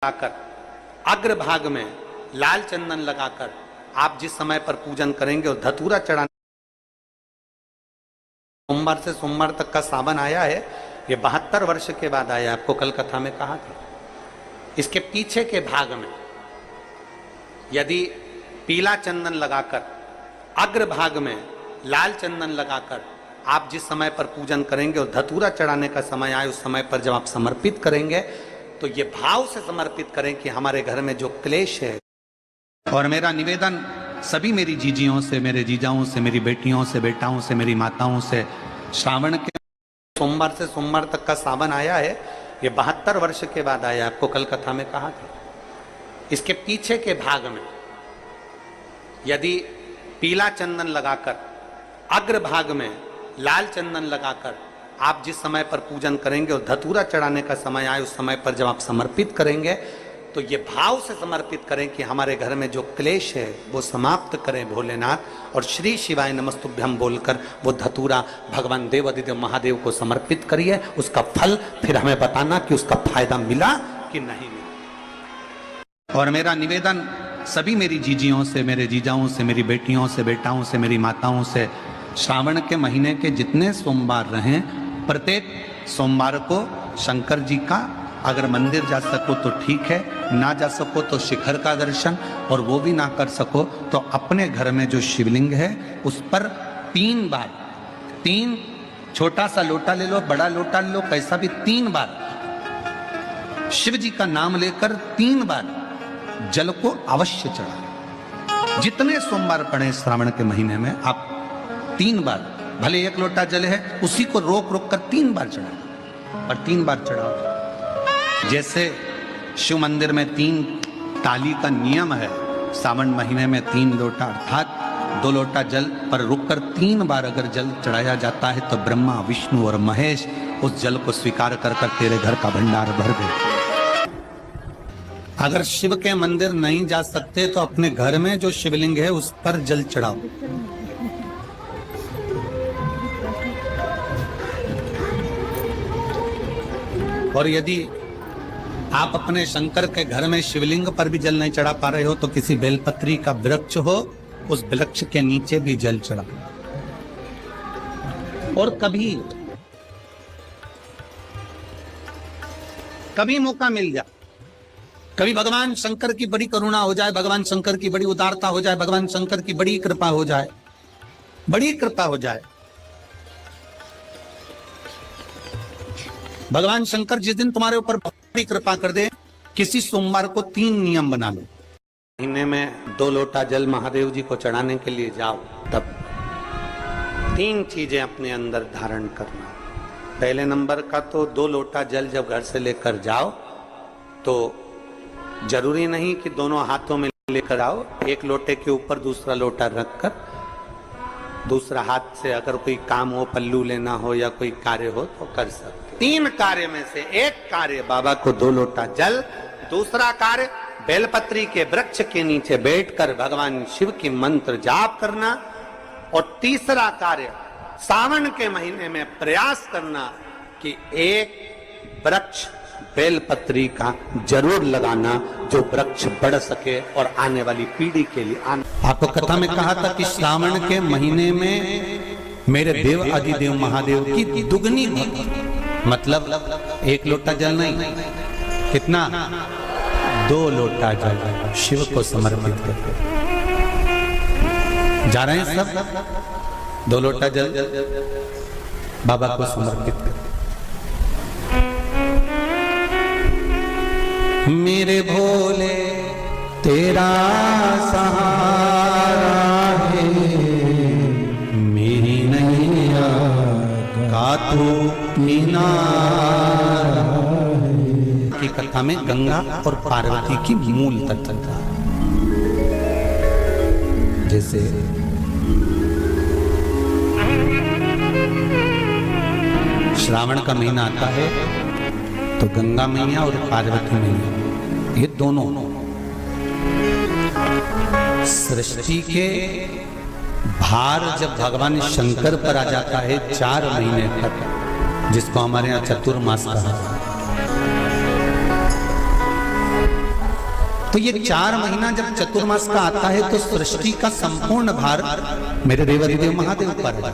लगाकर अग्रभाग में लाल चंदन लगाकर आप जिस समय पर पूजन करेंगे और धतूरा चढ़ाने, सोमवार से सोमवार तक का सावन आया है, ये 72 वर्ष के बाद आया, आपको कल कथा में कहा था। इसके पीछे के भाग में यदि पीला चंदन लगाकर अग्रभाग में लाल चंदन लगाकर आप जिस समय पर पूजन करेंगे और धतूरा चढ़ाने का समय आए, उस समय पर जब आप समर्पित करेंगे तो ये भाव से समर्पित करें कि हमारे घर में जो क्लेश है। और मेरा निवेदन सभी मेरी जीजियों से, मेरे जीजाओं से, मेरी बेटियों से, बेटाओं से, मेरी माताओं से, श्रावण के सोमवार से सोमवार तक का सावन आया है, ये 72 वर्ष के बाद आया, आपको कल कथा में कहा था। इसके पीछे के भाग में यदि पीला चंदन लगाकर अग्रभाग में लाल चंदन लगाकर आप जिस समय पर पूजन करेंगे और धतूरा चढ़ाने का समय आए, उस समय पर जब आप समर्पित करेंगे तो ये भाव से समर्पित करें कि हमारे घर में जो क्लेश है वो समाप्त करें भोलेनाथ, और श्री शिवाय नमस्तुभ्यम बोलकर वो धतूरा भगवान देवादिदेव महादेव को समर्पित करिए। उसका फल फिर हमें बताना कि उसका फायदा मिला कि नहीं मिला। और मेरा निवेदन सभी मेरी जीजियों से, मेरे जीजाओं से, मेरी बेटियों से, बेटाओं से, मेरी माताओं से, श्रावण के महीने के जितने सोमवार रहें, प्रत्येक सोमवार को शंकर जी का अगर मंदिर जा सको तो ठीक है, ना जा सको तो शिखर का दर्शन, और वो भी ना कर सको तो अपने घर में जो शिवलिंग है उस पर 3 बार, 3 छोटा सा लोटा ले लो, बड़ा लोटा ले लो, कैसा भी 3 बार शिव जी का नाम लेकर 3 बार जल को अवश्य चढ़ाएं। जितने सोमवार पड़े श्रावण के महीने में आप 3 बार, भले 1 लोटा जल है उसी को रोक रोक कर 3 बार चढ़ाओ, और 3 बार चढ़ाओ। जैसे शिव मंदिर में 3 ताली का नियम है, सावन महीने में 3 लोटा अर्थात 2 लोटा जल पर रुककर 3 बार अगर जल चढ़ाया जाता है तो ब्रह्मा, विष्णु और महेश उस जल को स्वीकार कर कर तेरे घर का भंडार भर दे। अगर शिव के मंदिर नहीं जा सकते तो अपने घर में जो शिवलिंग है उस पर जल चढ़ाओ। और यदि आप अपने शंकर के घर में शिवलिंग पर भी जल नहीं चढ़ा पा रहे हो तो किसी बेलपत्री का वृक्ष हो, उस वृक्ष के नीचे भी जल चढ़ा। और कभी मौका मिल जाए, कभी भगवान शंकर की बड़ी करुणा हो जाए, भगवान शंकर की बड़ी उदारता हो जाए, भगवान शंकर की बड़ी कृपा हो जाए, बड़ी कृपा हो जाए, भगवान शंकर जिस दिन तुम्हारे ऊपर बड़ी कृपा कर दे, किसी सोमवार को 3 नियम बना लो। महीने में 2 लोटा जल महादेव जी को चढ़ाने के लिए जाओ, तब 3 चीजें अपने अंदर धारण करना। पहले नंबर का तो 2 लोटा जल जब घर से लेकर जाओ तो जरूरी नहीं कि दोनों हाथों में लेकर आओ, 1 लोटे के ऊपर दूसरा लोटा रखकर दूसरा हाथ से अगर कोई काम हो, पल्लू लेना हो या कोई कार्य हो तो कर सकते। 3 कार्य में से एक कार्य बाबा को 2 लोटा जल, दूसरा कार्य बेलपत्री के वृक्ष के नीचे बैठकर भगवान शिव की मंत्र जाप करना, और तीसरा कार्य सावन के महीने में प्रयास करना कि एक वृक्ष बेलपत्री का जरूर लगाना जो वृक्ष बढ़ सके और आने वाली पीढ़ी के लिए आपको कथा में कहा था कि श्रावण के महीने में मेरे देव आदिदेव महादेव की दुगनी भक्ति, मतलब 1 लोटा जल नहीं, कितना 2 लोटा जल शिव को समर्पित करके जा रहे हैं सब। 2 लोटा जल बाबा को समर्पित करके। मेरे भोले तेरा सहारा है, मेरी नैया का तू किनारा है। की कथा में गंगा और पार्वती की मूल तत्वता, जैसे श्रावण का महीना आता है तो गंगा मैया और पार्वती मैया ये दोनों सृष्टि के भार जब भगवान शंकर पर आ जाता है 4 महीने तक, जिसको हमारे यहाँ चतुर्मास कहा, तो ये 4 महीना जब चतुर्मास का आता है तो सृष्टि का संपूर्ण भार मेरे देवाधिदेव महादेव पर है।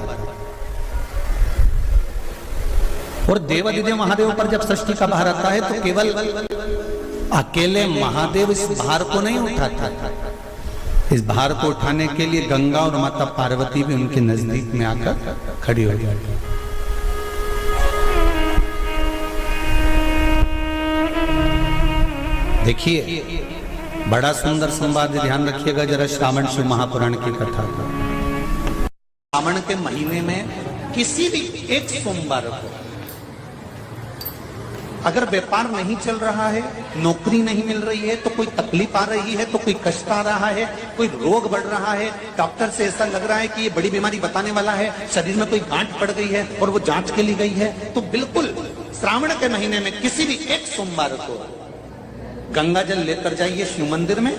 और देवाधिदेव महादेव पर जब सृष्टि का भार आता है तो केवल अकेले महादेव इस भार को नहीं उठाता, इस भार को उठाने के लिए गंगा और माता पार्वती भी उनके नजदीक में आकर खड़ी हो जाती। देखिए बड़ा सुंदर संवाद, ध्यान रखिएगा जरा श्रावण शिव महापुराण की कथा का। श्रावण के महीने में किसी भी एक सोमवार को अगर व्यापार नहीं चल रहा है, नौकरी नहीं मिल रही है, तो कोई तकलीफ आ रही है, तो कोई कष्ट आ रहा है, कोई रोग बढ़ रहा है, डॉक्टर से ऐसा लग रहा है कि ये बड़ी बीमारी बताने वाला है, शरीर में कोई गांठ पड़ गई है और वो जांच के लिए गई है, तो बिल्कुल श्रावण के महीने में किसी भी एक सोमवार को गंगा जल लेकर जाइए शिव मंदिर में,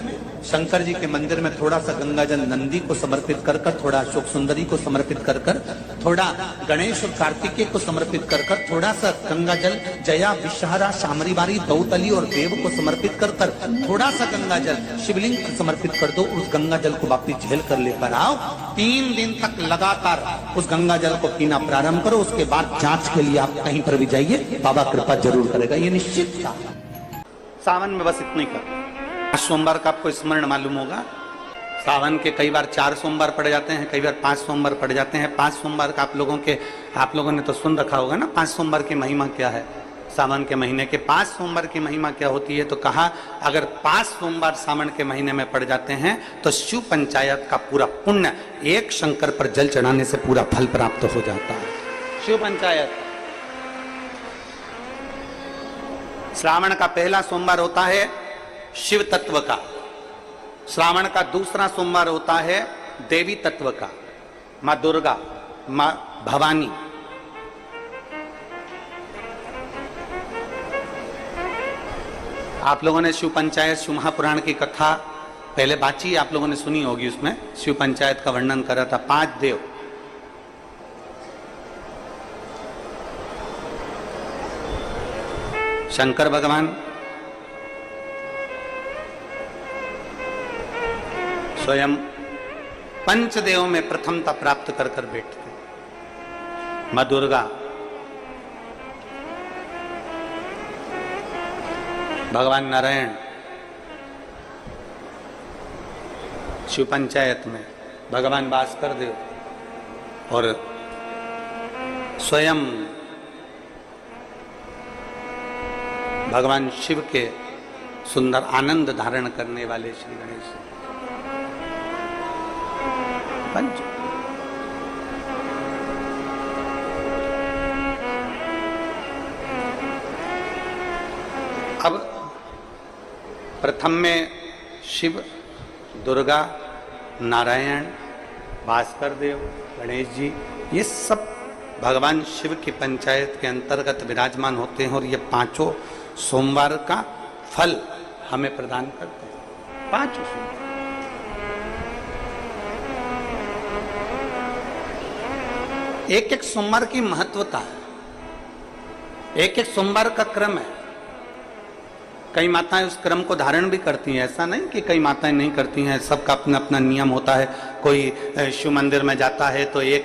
शंकर जी के मंदिर में थोड़ा सा गंगा जल नंदी को समर्पित कर कर, थोड़ा अशोक सुंदरी को समर्पित कर कर, थोड़ा गणेश और कार्तिकेय को समर्पित कर कर, थोड़ा सा गंगा जल जया विषहरा शामरी बारी दौतली और देव को समर्पित कर कर, थोड़ा सा गंगा जल शिवलिंग को समर्पित कर दो। उस गंगा जल को वापिस झेल कर लेकर आओ, 3 दिन तक लगातार उस गंगा जल को पीना प्रारंभ करो। उसके बाद जांच के लिए आप कहीं पर भी जाइए, बाबा कृपा जरूर करेगा, ये निश्चित था। सावन में बस इतना ही कर। सोमवार का आपको स्मरण मालूम होगा, सावन के कई बार 4 सोमवार पड़ जाते हैं, कई बार 5 सोमवार पड़ जाते हैं। 5 सोमवार का आप लोगों ने तो सुन रखा होगा ना, 5 सोमवार की महिमा क्या है। सावन के महीने के 5 सोमवार की महिमा क्या होती है, तो कहा अगर 5 सोमवार सावन के महीने में पड़ जाते हैं तो शिव पंचायत का पूरा पुण्य एक शंकर पर जल चढ़ाने से पूरा फल प्राप्त हो जाता है। शिव पंचायत श्रावण का पहला सोमवार होता है शिव तत्व का, श्रावण का दूसरा सोमवार होता है देवी तत्व का, मां दुर्गा, मां भवानी। आप लोगों ने शिव पंचायत शिव महापुराण की कथा पहले बाची, आप लोगों ने सुनी होगी, उसमें शिव पंचायत का वर्णन करा था। 5 देव, शंकर भगवान, स्वयं पंचदेव में प्रथमता प्राप्त कर कर बैठते, मां दुर्गा, भगवान नारायण शिव पंचायत में, भगवान भास्कर देव और स्वयं भगवान शिव के सुंदर आनंद धारण करने वाले श्री गणेश पंच। अब प्रथम में शिव, दुर्गा, नारायण, भास्कर देव, गणेश जी, ये सब भगवान शिव की पंचायत के अंतर्गत विराजमान होते हैं और ये 5 सोमवार का फल हमें प्रदान करते हैं। 5 सोमवार एक सोमवार की महत्वता है, एक सोमवार का क्रम है। कई माताएं उस क्रम को धारण भी करती हैं, ऐसा नहीं कि कई माताएं नहीं करती हैं, सबका अपना अपना नियम होता है। कोई शिव मंदिर में जाता है तो एक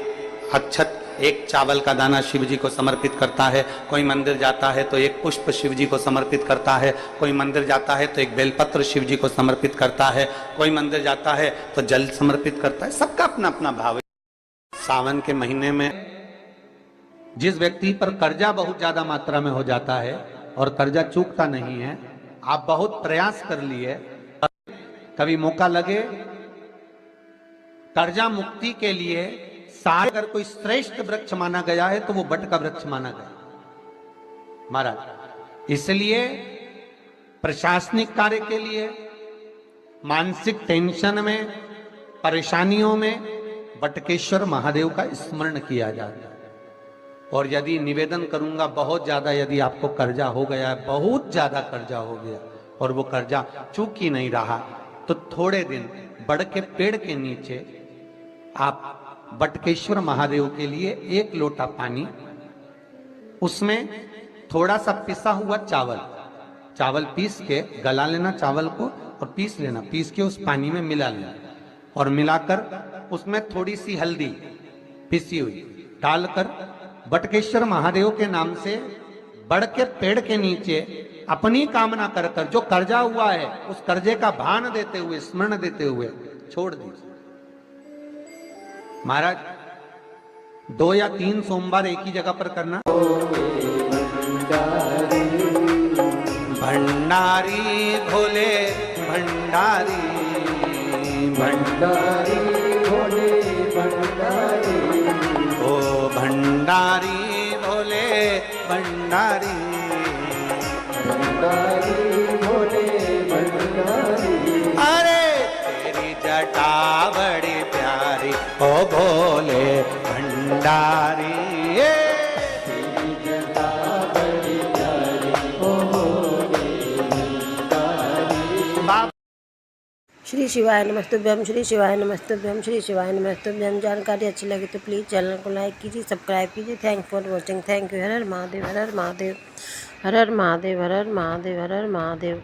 अक्षत, एक चावल का दाना शिव जी को समर्पित करता है, कोई मंदिर जाता है तो एक पुष्प शिव जी को समर्पित करता है, कोई मंदिर जाता है तो एक बेलपत्र शिव जी को समर्पित करता है, कोई मंदिर जाता है तो जल समर्पित करता है, सबका अपना अपना भाव है। सावन के महीने में जिस व्यक्ति पर कर्जा बहुत ज्यादा मात्रा में हो जाता है और कर्जा चूकता नहीं है, आप बहुत प्रयास कर लिए, कभी मौका लगे कर्जा मुक्ति के लिए, अगर कोई श्रेष्ठ वृक्ष माना गया है तो वो बट का वृक्ष माना गया महाराज। इसलिए प्रशासनिक कार्य के लिए, मानसिक टेंशन में, परेशानियों में बटकेश्वर महादेव का स्मरण किया जाता है। और यदि निवेदन करूंगा, बहुत ज्यादा यदि आपको कर्जा हो गया है, बहुत ज्यादा कर्जा हो गया और वो कर्जा चूक ही नहीं रहा, तो थोड़े दिन बड़ के पेड़ के नीचे आप बटकेश्वर महादेव के लिए 1 लोटा पानी, उसमें थोड़ा सा पिसा हुआ चावल पीस के गला लेना चावल को, और पीस लेना, पीस के उस पानी में मिला लेना और मिलाकर उसमें थोड़ी सी हल्दी पिसी हुई डालकर बटकेश्वर महादेव के नाम से बड़ के पेड़ के नीचे अपनी कामना कर कर जो कर्जा हुआ है उस कर्जे का भान देते हुए, स्मरण देते हुए छोड़ दीजिए। महाराज 2 या 3 सोमवार एक ही जगह पर करना। भंडारी भोले भंडारी, भंडारी भोले भंडारी, ओ भंडारी भोले भंडारी, भंडारी भोले भंडारी। अरे तेरी जटा बड़ी प्यारी ओ भोले भंडारी, तेरी जटा बड़ी प्यारी ओ भोले भंडारी। श्री शिवाय नमस्तुभ्यम, श्री शिवाय नमस्तुभ्यम, श्री शिवाय नमस्तुभ्यम। जानकारी अच्छी लगी तो प्लीज़ चैनल को लाइक कीजिए, सब्सक्राइब कीजिए। Thank for watching. Thank you. Her her Mahadev, her her Mahadev, her her Mahadev, her her Mahadev, her her Mahadev.